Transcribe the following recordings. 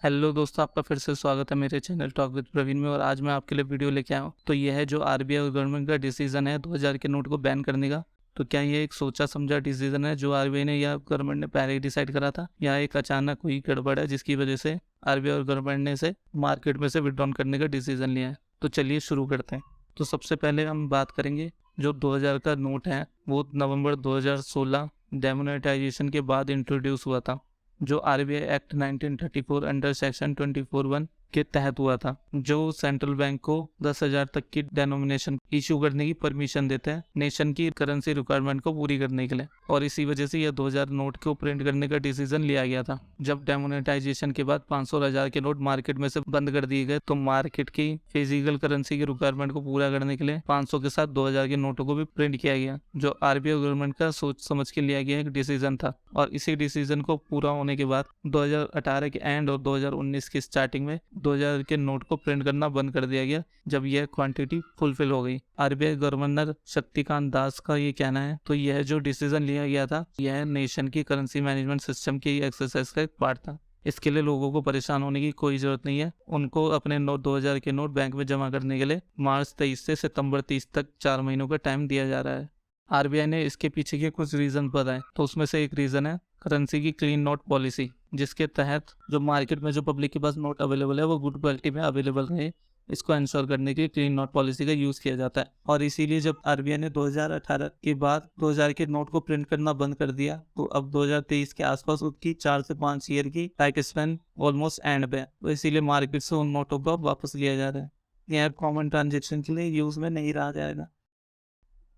Hello दोस्तों, आपका फिर से स्वागत है मेरे चैनल टॉक विद प्रवीण में। और आज मैं आपके लिए वीडियो लेके आया हूँ। तो यह है जो आरबीआई और गवर्नमेंट का डिसीजन है 2000 के नोट को बैन करने का। तो क्या ये एक सोचा समझा डिसीजन है जो आरबीआई ने या गवर्नमेंट ने पहले ही डिसाइड करा था, या एक अचानक हुई गड़बड़ है जिसकी वजह से आरबीआई और गवर्नमेंट ने इसे मार्केट में से विड्रॉन करने का डिसीजन लिया है? तो चलिए शुरू करते हैं। तो सबसे पहले हम बात करेंगे जो 2000 का नोट है वो नवंबर 2016 डेमोनेटाइजेशन के बाद इंट्रोड्यूस हुआ था, जो आरबीआई एक्ट 1934 अंडर सेक्शन 24(1) के तहत हुआ था, जो सेंट्रल बैंक को 10,000 तक की डेनोमिनेशन इशू करने की परमिशन देते हैं नेशन की करेंसी रिक्वायरमेंट को पूरी करने के लिए। और इसी वजह से यह 2000 नोट को प्रिंट करने का डिसीजन लिया गया था। जब डेमोनेटाइजेशन के बाद 500 और 1000 के नोट मार्केट में से बंद कर दिए गए, तो मार्केट की फिजिकल करेंसी की रिक्वायरमेंट को पूरा करने के लिए 500 के साथ 2000 के नोटों को भी प्रिंट किया गया, जो आरबीआई गवर्नमेंट का सोच समझ के लिया गया एक डिसीजन था। और इसी डिसीजन को पूरा होने के बाद 2018 के एंड और 2019 की स्टार्टिंग में 2000 के नोट को प्रिंट करना बंद कर दिया गया, जब यह क्वांटिटी फुलफिल हो गई। आरबीआई गवर्नर शक्तिकांत दास का ये कहना है, तो यह जो डिसीजन लिया गया था यह नेशन की करेंसी मैनेजमेंट सिस्टम की एक्सरसाइज का एक पार्ट था। इसके लिए लोगों को परेशान होने की कोई जरूरत नहीं है। उनको अपने नोट 2000 के नोट बैंक में जमा करने के लिए मार्च 23 से सितंबर 30 तक 4 महीनों का टाइम दिया जा रहा है। आरबीआई ने इसके पीछे के कुछ रीजन बताए, तो उसमें से एक रीजन है करेंसी की क्लीन नोट पॉलिसी, जिसके तहत जो मार्केट में जो पब्लिक के पास नोट अवेलेबल है वो गुड क्वालिटी में अवेलेबल रहे। इसको इंश्योर करने के लिए क्लीन नोट पॉलिसी का यूज किया जाता है। और इसीलिए जब आरबीआई ने 2018 के बाद 2000 के नोट को प्रिंट करना बंद कर दिया, तो अब 2023 के आसपास उसकी 4 से 5 ईयर की लाइफ स्पैन ऑलमोस्ट एंड पे है। तो इसीलिए मार्केट से उन नोटों को वापस लिया जा रहा है। यह कॉमन ट्रांजेक्शन के लिए यूज में नहीं रहा जाएगा।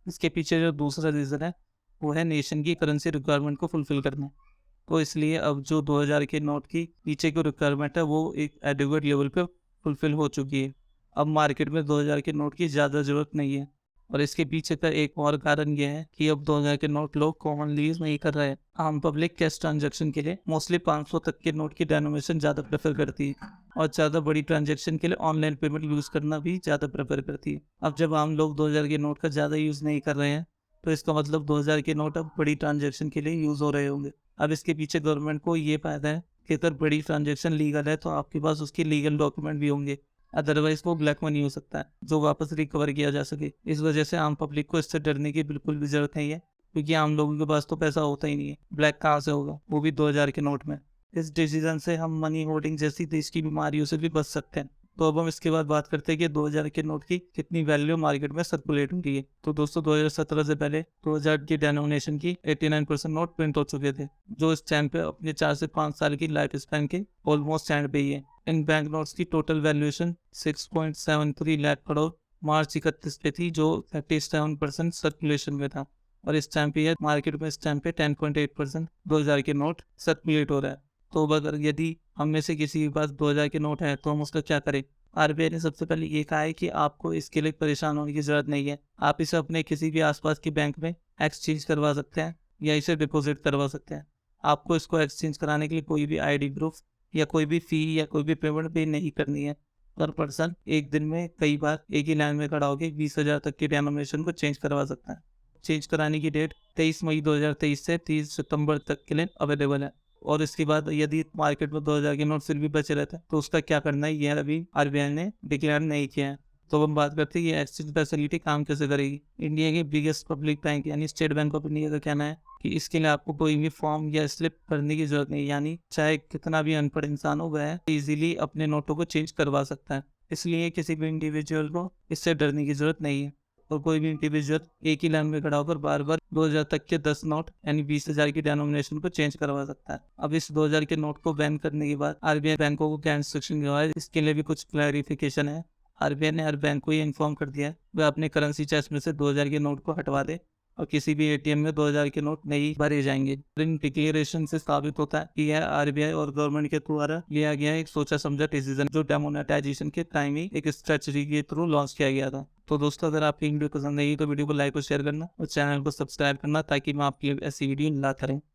इसके पीछे जो दूसरा रीज़न है वो है नेशन की करेंसी रिक्वायरमेंट को फुलफिल करना। तो इसलिए अब जो 2000 के नोट की नीचे की रिक्वायरमेंट है वो एक एडिक्वेट लेवल पे फुलफिल हो चुकी है। अब मार्केट में 2000 के नोट की ज़्यादा ज़रूरत नहीं है। और इसके पीछे का एक और कारण यह है कि अब 2000 के नोट लोग कॉमनली यूज नहीं कर रहे हैं। आम पब्लिक कैश ट्रांजैक्शन के लिए मोस्टली 500 तक के नोट की डेनोमिनेशन ज़्यादा प्रेफर करती है, और ज़्यादा बड़ी ट्रांजैक्शन के लिए ऑनलाइन पेमेंट यूज़ करना भी ज़्यादा प्रेफर करती है। अब जब आम लोग 2000 के नोट का ज़्यादा यूज़ नहीं कर रहे हैं, तो इसका मतलब 2000 के नोट अब बड़ी ट्रांजैक्शन के लिए यूज़ हो रहे होंगे। अब इसके पीछे गवर्नमेंट को ये फायदा है कि अगर बड़ी ट्रांजैक्शन लीगल है तो आपके पास उसकी लीगल डॉक्यूमेंट भी होंगे, अदरवाइज वो ब्लैक मनी हो सकता है जो वापस रिकवर किया जा सके। इस वजह से आम पब्लिक को इससे डरने की बिल्कुल भी जरूरत नहीं है, क्योंकि आम लोगों के पास तो पैसा होता ही नहीं है। ब्लैक कहाँ से होगा, वो भी 2000 के नोट में। इस डिसीजन से हम मनी होल्डिंग जैसी देश की बीमारियों से भी बच सकते हैं। तो अब हम इसके बाद बात करते हैं कि 2000 के नोट की कितनी वैल्यू मार्केट में सर्कुलेट हो रही है। तो दोस्तों 2017 से पहले 2000 की डेनोमिनेशन की 89% नोट प्रिंट हो चुके थे, जो इस टाइम पे अपने 4 से 5 साल की लाइफ स्पैन के ऑलमोस्ट एंड पे ही है। इन बैंक नोट्स की टोटल वैल्यूएशन 6.73 लाख करोड़ मार्च 31 पे थी, जो 37% सर्कुलेशन में था। और इस टाइम पे मार्केट में इस टाइम पे 10.8% 2000 के नोट सर्कुलेट हो रहा है। तो अगर यदि हम में से किसी के पास 2000 के नोट है तो हम उसका क्या करें? आरबीआई ने सबसे पहले ये कहा है कि आपको इसके लिए परेशान होने की जरूरत नहीं है। आप इसे अपने किसी भी आसपास के बैंक में एक्सचेंज करवा सकते हैं या इसे डिपॉजिट करवा सकते हैं। आपको इसको एक्सचेंज कराने के लिए कोई भी आईडी प्रूफ या कोई भी फी या कोई भी पेमेंट पे नहीं करनी है। पर पर्सन एक दिन में कई बार एक ही लाइन में खड़ा होकर 20,000 तक की डेनोमिनेशन को चेंज करवा सकता है। चेंज कराने की डेट 23 मई 2023 से 30 सितंबर तक के लिए अवेलेबल है। और इसके बाद यदि मार्केट में 2000 के नोट फिर भी बचे रहते हैं तो उसका क्या करना है, यह अभी आरबीआई ने डिक्लेयर नहीं किया है। तो हम बात करते हैं ये एक्सचेंज फैसिलिटी काम कैसे करेगी। इंडिया के बिगेस्ट पब्लिक बैंक यानी स्टेट बैंक ऑफ इंडिया का कहना है कि इसके लिए आपको कोई भी फॉर्म या स्लिप भरने की जरूरत नहीं, यानी चाहे कितना भी अनपढ़ इंसान हो वह इजीली अपने नोटों को चेंज करवा सकता है। इसलिए किसी भी इंडिविजुअल को इससे डरने की जरूरत नहीं है। और कोई भी इंडिविजुअल एक ही लाइन में खड़ा होकर बार बार 2000 तक के 10 नोट यानी 20,000 की डेनोमिनेशन को चेंज करवा सकता है। अब इस 2000 के नोट को बैन करने के बाद आरबीआई बैंकों को क्या इंस्ट्रक्शन दिया है, इसके लिए भी कुछ क्लैरिफिकेशन है। आरबीआई ने हर बैंक को ये इन्फॉर्म कर दिया है वह अपने करेंसी चेस्ट में से 2000 के नोट को हटवा दे और किसी भी एटीएम में 2000 के नोट नहीं भरे जाएंगे। इन डिक्लेरेशन से साबित होता है कि यह आरबीआई और गवर्नमेंट के द्वारा लिया गया एक सोचा समझा डिसीजन, जो डेमोनेटाइजेशन के टाइम ही एक स्ट्रेटजी के थ्रू लॉन्च किया गया था। तो दोस्तों अगर आपकी वीडियो पसंद आई तो वीडियो को लाइक और शेयर करना और चैनल को सब्सक्राइब करना, ताकि मैं आपकी ऐसी वीडियो ला करें।